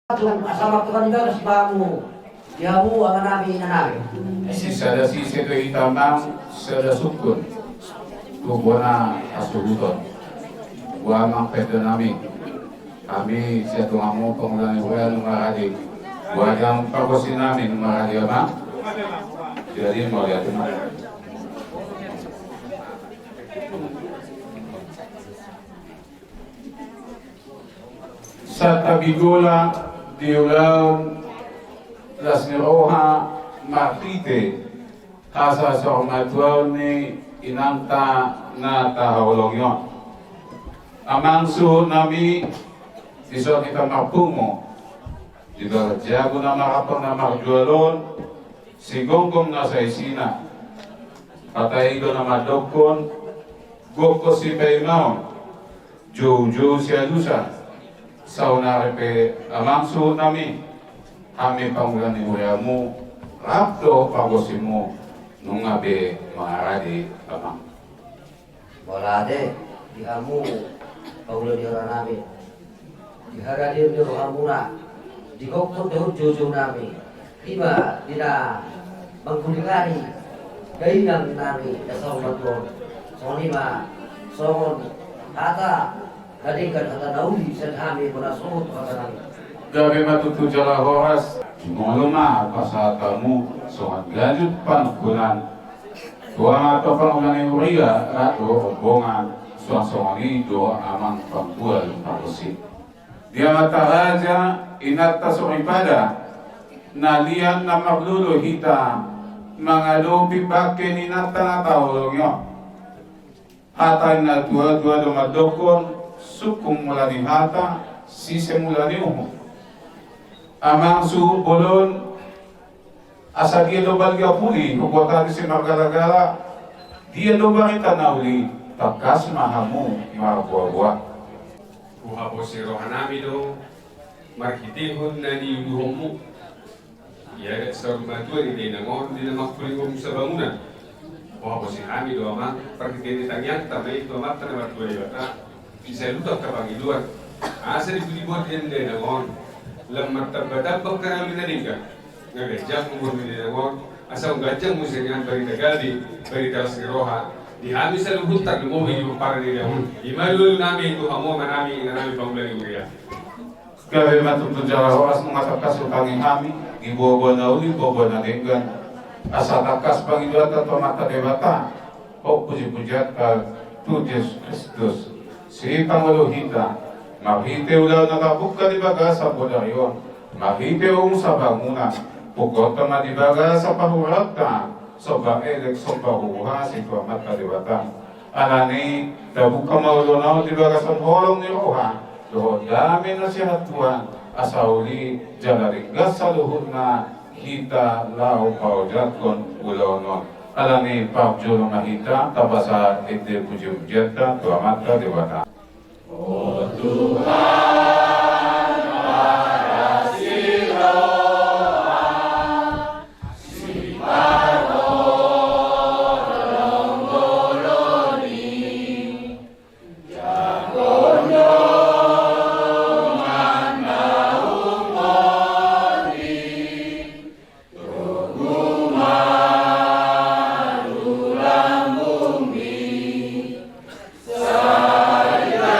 Tung asama Tuhan juga kesibamu. Diamu ang namin nanay. Sada sisi itu hitamang sada sukun. Tubuh na asubuton. Buah mang pedo nami. Kami siya tungamu pengulangan buah numaradi. Buah yang pakosin nami numaradi ama. Jadi mau lihat teman. Sa tabigula diulang las niroha makite kasa sa umatwal ni inangta na tahawalong yon. Amang suho nami iso kita mapungo dito jago na makapang na magjualon sigonggong na sa isina patay ko na madokon goko si Paymaon Jojo si Alusa sa unarepe amang suho nami kami pangulan ni Uyamu rapto pagosimu nung abe mangaradi amang. Bolade diamu pangulan di orang namin. Diharadir di rohamuna. Digokot dahut jojo nami. Tiba dina mangkulikari gainang nami dasar maton. Sonima son kata kadingkan kata nauli sedhami punasut kata nami. Gabi matutu jala horas ngoloma pasatamu soat lanjut pangkulan tuang atau pangulan yang ria atau obongan suang-suangi doa amang pangkual pakusi dia mata raja inata ibadah nalian na maglulu hita mangalupi bakin inata na tahulongyo hata na dua-dua dumadokon sukung mulani hata sise mulani umu amang su bolon asa dia do balga puli kubuatan si margala-gala dia do barita nauli takas mahamu marbuah-buah Kuhapo si rohanami do markitihon na ni yuhomu ya sa rumatuan hindi nangon hindi na magpulingom sa bangunan kuhapo si kami do amang perkitini tangyan tamay ito amat na matuwa yata isa lutak ka pangiluan asa di budibuat hindi nangon lammat tabbatabak ka namin nalinga ngagajak mo mo nilangon asa ang gajang mo sa inyan bari tagali bari talas ni roha di kami sa lubutan lumuhi yung para nilangon imalul namin ito hamo manami inanami pangulang yung riyan. Gabi matutu jala horas mengatakas utangin kami ibobo na uli bobo na denggan asa takas pangiluan atau mata debata o puji-pujiat ka tu Yesus Kristus si Pangulo hita makite ulaw nakabuka di baga sa podaryon makite sa bangunan pugot ka di baga sa pahurat ka sa baelek sa pahuha si Tuamat Kalibatan alani dabuka maulonaw di baga sa holong ni Roha doon dami na siya hatuan asauli jalaringgas sa luhod na hita lao paujat kon ulaw nun alani pagjulo na hita tabasa ide puji-pujiat ka Tuamat Kalibatan. Oh Tuhan, makasih si parolong-goloni, jagonyo mandaung moni, tunggu malulang bumi, saya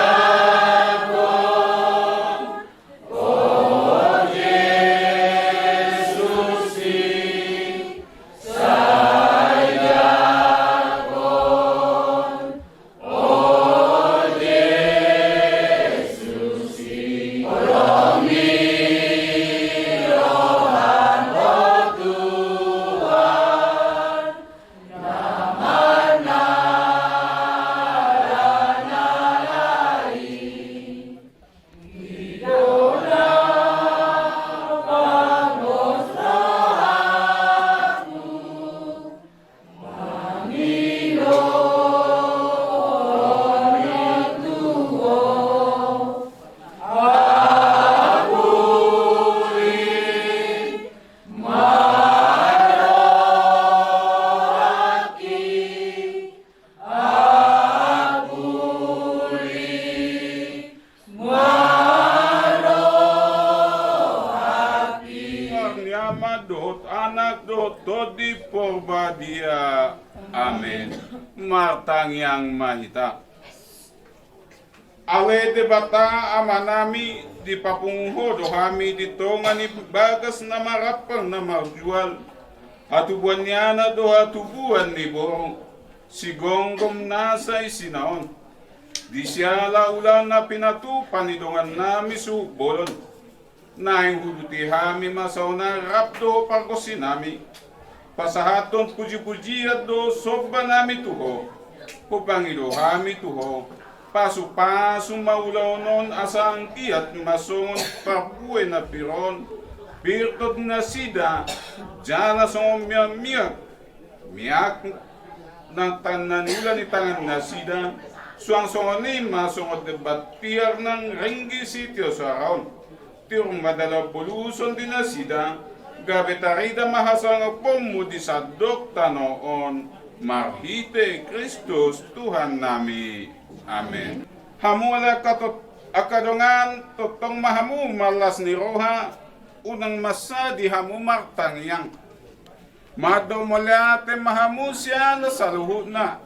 nangyang mahita. Ale de bata amanami di papunguho do kami dito nga ni bagas na marapang na marjual. Hatubuan niya na do hatubuan ni borong. Sigonggom nasa isinaon. Di siya laulan na pinatupan ni dongan nami subolon. Naing huluti hami masaw na rapdo pagkosin nami. Pasahaton puji-puji at do soba nami tuho. Kupangido hami tuho. Pasu-pasu maulaw non asang kiat mason papuwe na piron. Birtod na sida, jala song miyak. Miyak ng tananula ni tangan na sida. Suang-songon ni masong debatiyar ng ringi sityo sa araon. Tirong madala poluson din na sida. Gabetarida mahasang pomudi sa dokta noon. Marhite Kristus Tuhan nami. Amen. Hamula katot akadongan totong mahamu malas ni roha unang masa di hamu martangyang. Madomolate mahamu siya na saluhut na.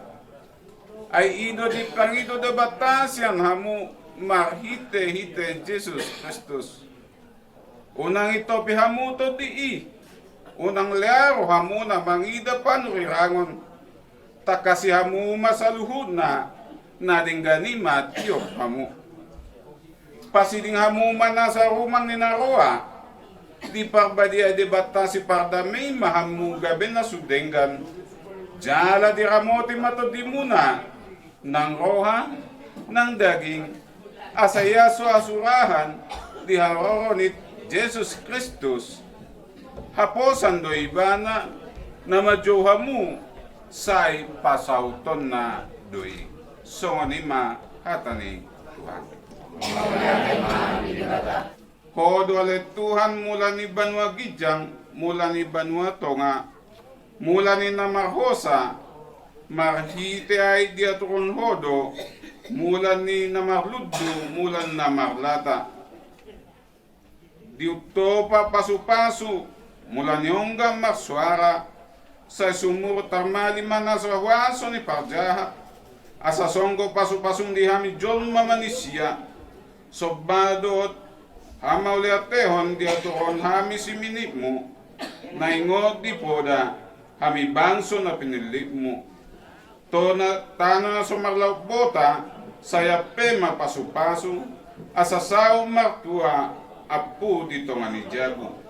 Ay ido di pangido de batasyan hamu marhite Jesus Kristus. Unang ito pihamu to di unang learo hamu na mangida panurirangon. Takasi hamu masaluhut na dinggani matiyo hamu. Pasiding hamu man sa rumang ni naroa, di parbadia de bata si pardami mahamu gabi na sudenggan. Jala di ramoti matodi muna ng roha, ng daging, asayaso asurahan, di haroro ni Jesus Kristus. Haposan do ibana na majuhamu say pasauton na doy. Songonima hatani Tuhan. Hodo ale Tuhan mula ni Banwa Gijang, mula ni Banwa Tonga, mula ni Namarhosa, marhite ay diatron hodo, mula ni Namarluddo, mula ni Namarlata. Diuto pa pasu-pasu, mula ni Ongga Marswara, sa sumur tarmali manasrawaso ni Parjaha, asa songgo pasu-pasung di hami jol mamanisia sobadot hama uli atehon di aturon hami si minipmu naingot di poda hami bangso na pinilipmu to na tana na sumarlaw bota saya pe mapasu-pasu asa sao martua apu dito nga ni Jago.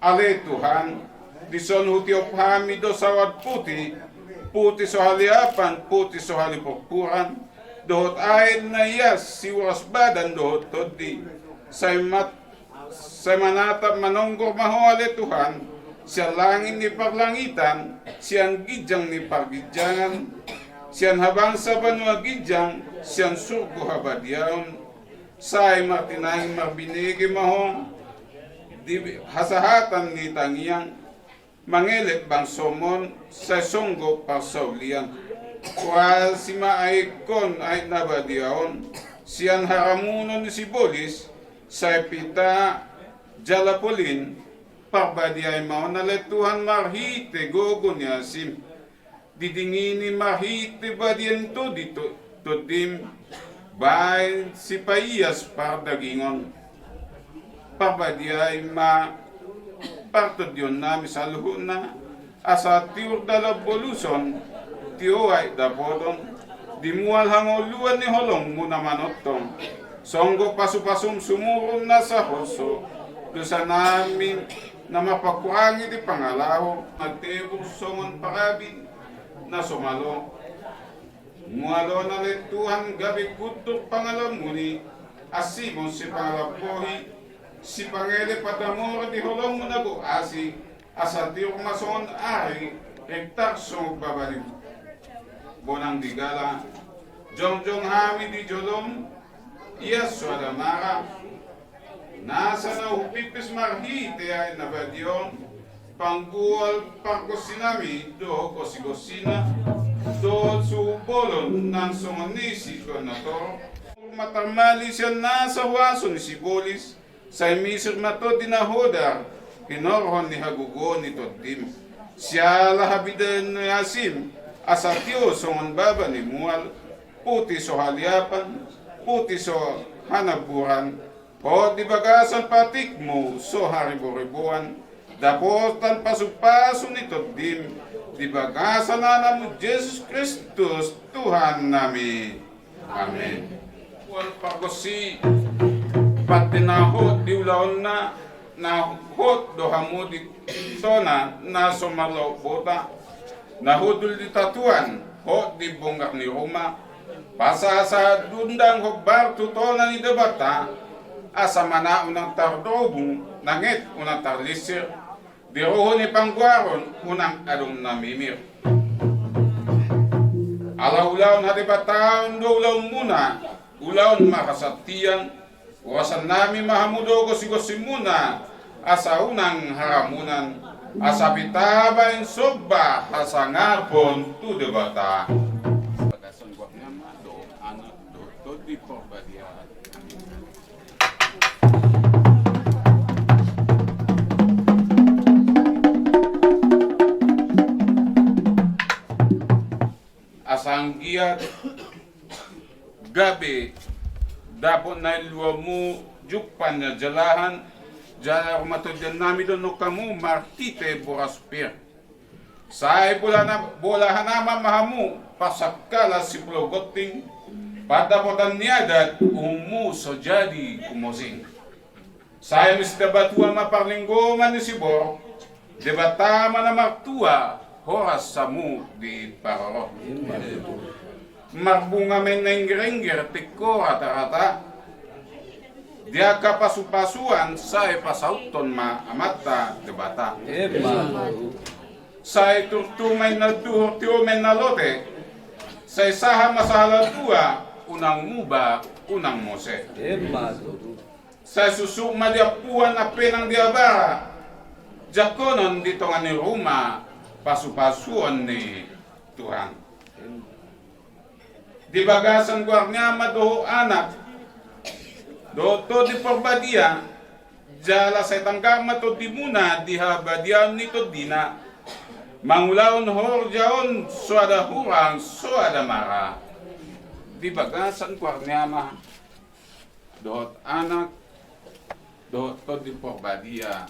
Ale Tuhan dison hutiop hami do sawad puti so haliapan, puti so halipokpuran, dohot ayin na iyas, siwas badan dohot todi. Say manatap manonggor mahoale Tuhan, siya langin ni parlangitan, siyang gijang ni pargidjangan, siyang habang sa banwa gijang, siyang surgo habadyaon, say martinahing marbinigi mahong, hasahatan ni tangyang, mangelet bang somon sa songgo pasaulian. Kual si maikon ay nabadiaon, siyan haramunon ni Sibolis, sa pita Jalapolin, parbadiay maon na letuhan marhite gogo ni Asim. Didingini marhite badian to dito, todim, bay si Paiyas pardagingon. Parbadiay partod yun namin sa luhun na asa tiur dalab boluson tiyo ay dapodon dimual hangoluan ni holong muna manotong songgo pasu-pasum sumurong na sa hoso dosa namin na mapakuangi di pangalaho nagtebong songon parabin na sumalo mualo na letuhan gabi kutok pangalam muni asimon si pangalapohi si Pangele padamor di holong mo nago asi asati o mason ari hektar song babalik bonang digala jong hami di jolom iya suada mara nasa na upipis marhite ay nabadyon panggual pagkosinami do kosigosina do subolon ng songanisi ko na to matamali siya nasa waso ni Sibolis sa emisor na to dinahodar, kinorhon ni Hagugo ni Totim. Siya lahabidan ni Asim, asa Diyos ang baba ni mual, puti so haliapan, puti so hanaburan, o di bagasan patik mo so haribo-ribuan, dapotan pasupaso nito dim, di bagasan na mo Jesus Kristus, Tuhan namin. Amen. Wal pagosi patinahot di ulaon na hot do hamudi sona na sumalaw bota nahudul di tatuan hot di bonggak ni Roma pasa sa dundang hokbar tutona ni debata asa mana unang tardobong nangit unang tarlisir di roho ni pangguaron unang adong namimir alaulaon hadibataon do ulaon muna ulaon makasatian wasan nami mahamudo gosi-gosi muna asa unang haramunan asa bitabain soba asa ngapon tu debata padasan gua nama do anak do di porbadia asang giat gabi dapat na iluwamu jukpan na jalahan jala kumatudyan nami doon no kamu martite boraspir say bolahan nama mahamu pasakala si plogoting padapotan niadat umu so jadi kumosing say misdabatuan maparlinggoman ni Sibor debatama na martua horas samu di paroro marbunga men nengrenger tiko rata-rata dia kapasupasuan say pasauton ma amata debata say turtumay na duhor tiyo men nalote say saha masahala tua unang muba unang mose say susuk madiapuan na penang diabara jakonon dito nga ni Roma pasupasuan ni Tuhan di bagasan guarnya madoho anak do to di porbadia jala sa tanggang mato di muna di habadian nito dina mangulaon horjaon so ada hurang so ada mara di bagasan guarnya ma do anak do to di porbadia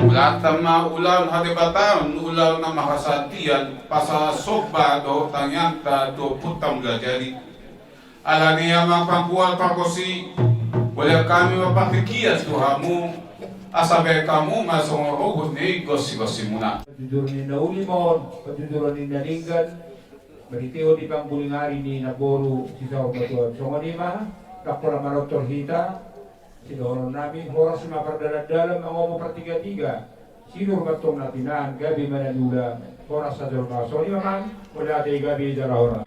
Latama ulam hadibataon ulam na makasatian pasasoba do tanyanta do putang gajari alaniya mapangkual pakosi wala kami mapakikiyas do hamu asabe kamu masongorogot ni gosi-gosi muna patuduran ni Naulimon, patuduran ni Nalinggan beritiho di pangbulingari ni Naboru sisa batuan so nganima kapura manotor hita sidoron namin horas mapardala-dalam ang omo pertiga-tiga sinur batong natinan gabi manalula horas sa dorma so ni maman wala day gabi darahora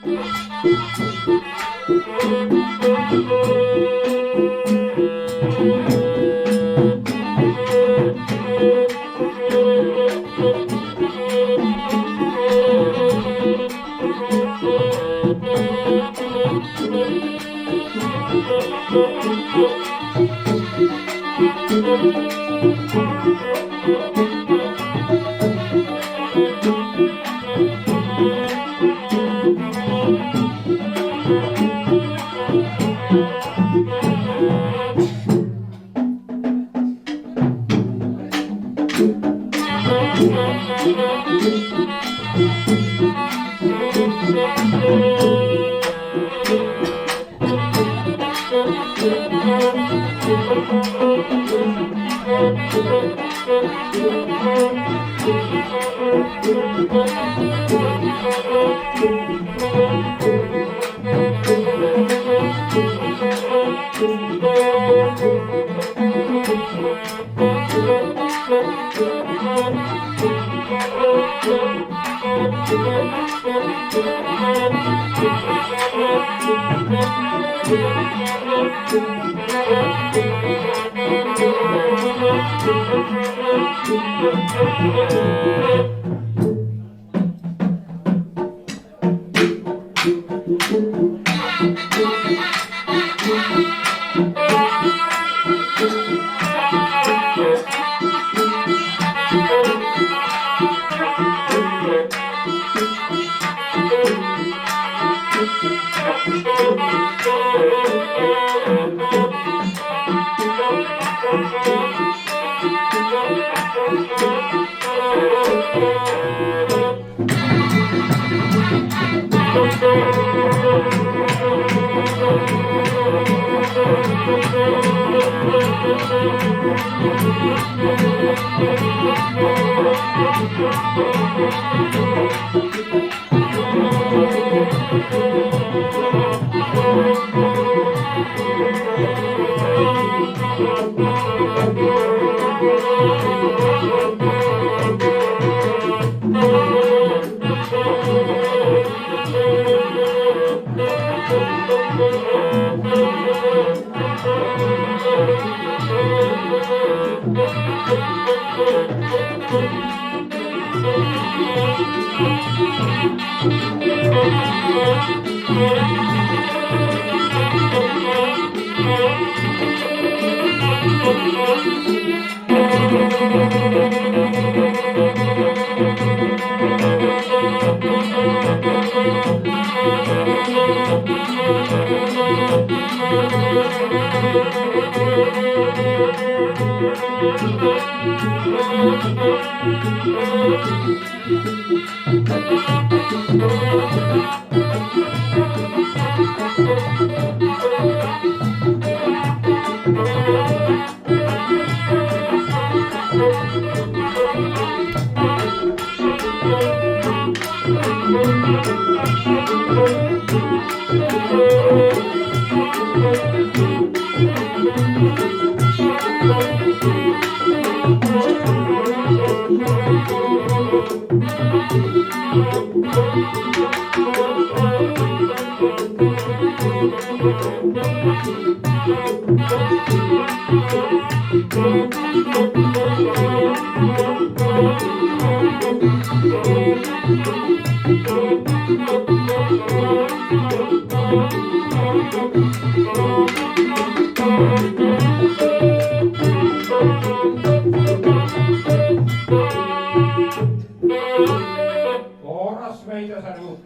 Oras may sasalut.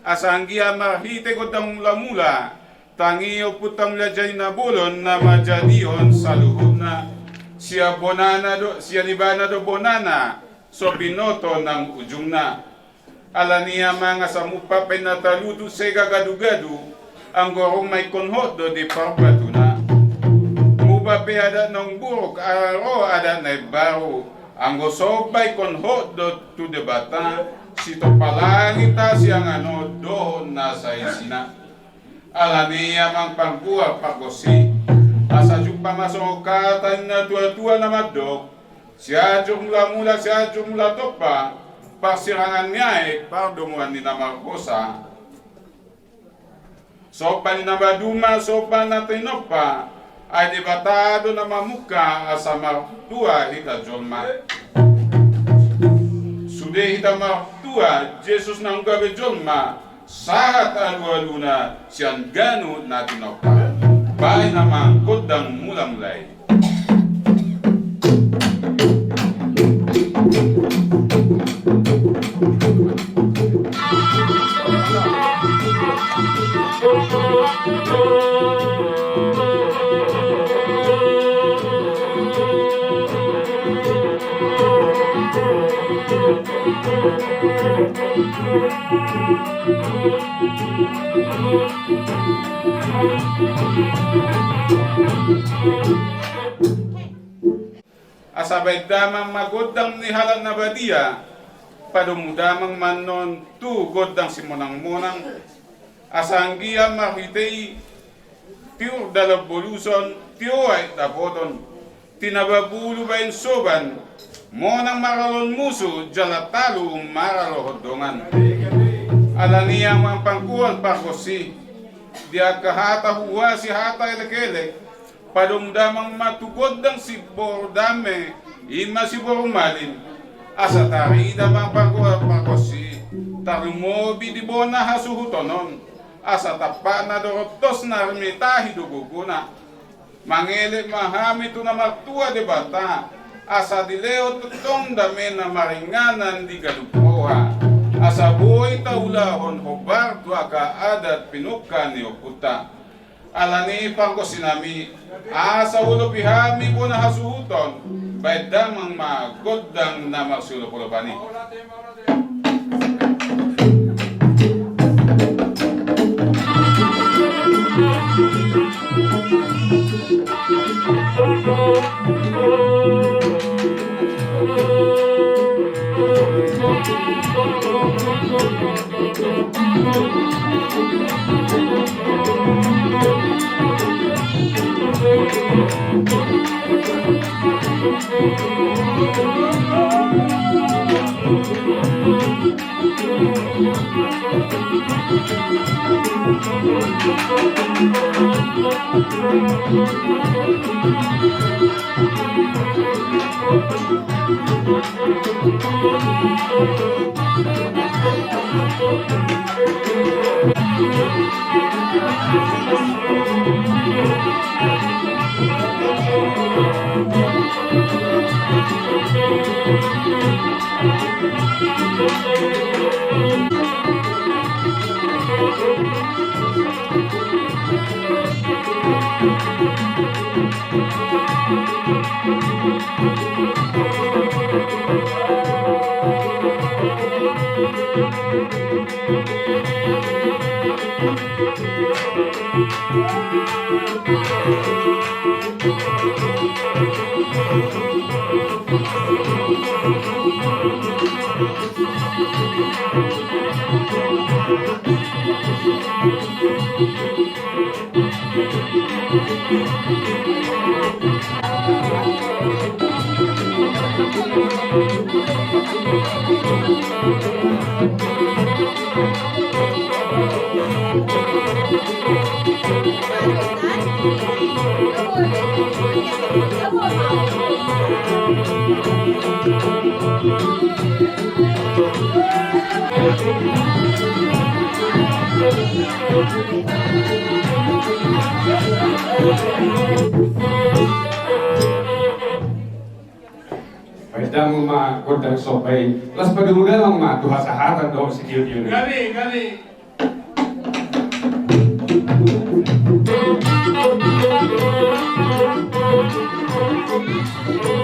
Asanggia mahite ko tang mula-mula, tangiyo putang lajay na bulon na majadihon sa luhod na siya libana do bonana, so binoto ng ujung na. Ala niya mga samupa pinataludo sa gagadu-gadu, ang gorong may konhot do di parpatu na. Muba pe ada ng burok, aro ada na baro, ang gosobay konhot do tu debata, sito palangita siyang ano doon na sa isina. Ala niya mang pangkuha pagosi, asa jumpa masong katan na tua-tua na madok, siya jumla mula siya jumla topa, pasirangan niya pardumuan ni na Marcosa. Sopa ni na baduma, sopa na tinopa, ay debatado na mamuka asa martua hita jolma. Sudah hita martua, Jesus nang gabe jolma, saat alu-aluna siyan ganu na tinopa. Bahay naman kodang mula-mulay. Asabay damang magodang nihalan na badia, padumudamang manon tu godang simonang-monang, asanggia makitay tiur dalaboluson, tiuay tapoton, tinababulu bayin soban, monang maralon muso, jalatalo maralohodongan. Alaniya mang pangkuhan pakosi, dia kahata huwa si hata elekele, padumdamang matugod ng si Bordame, ima si Borumalin, asa tarida mang pangkuhan pakosi, tarumobi di bona hasuhutonon, asa tapa na dorotos na remitahi duguguna, mangele mahami tu na martua de bata, asa dileo tutong dame na maringanan di galupoha, asa buhay taulahon hubar tua ka adat pinukan ni ukuta. Alani pang ko sinami, asa ulo pihami ko na hasuhuton, bayad damang magodang na magsulo-pulo bani. Pwede mo magkundang sopay. Las padumugan ang mga duha sa hatan do si Kiyo Kiyo. Gali, gali. Thank you.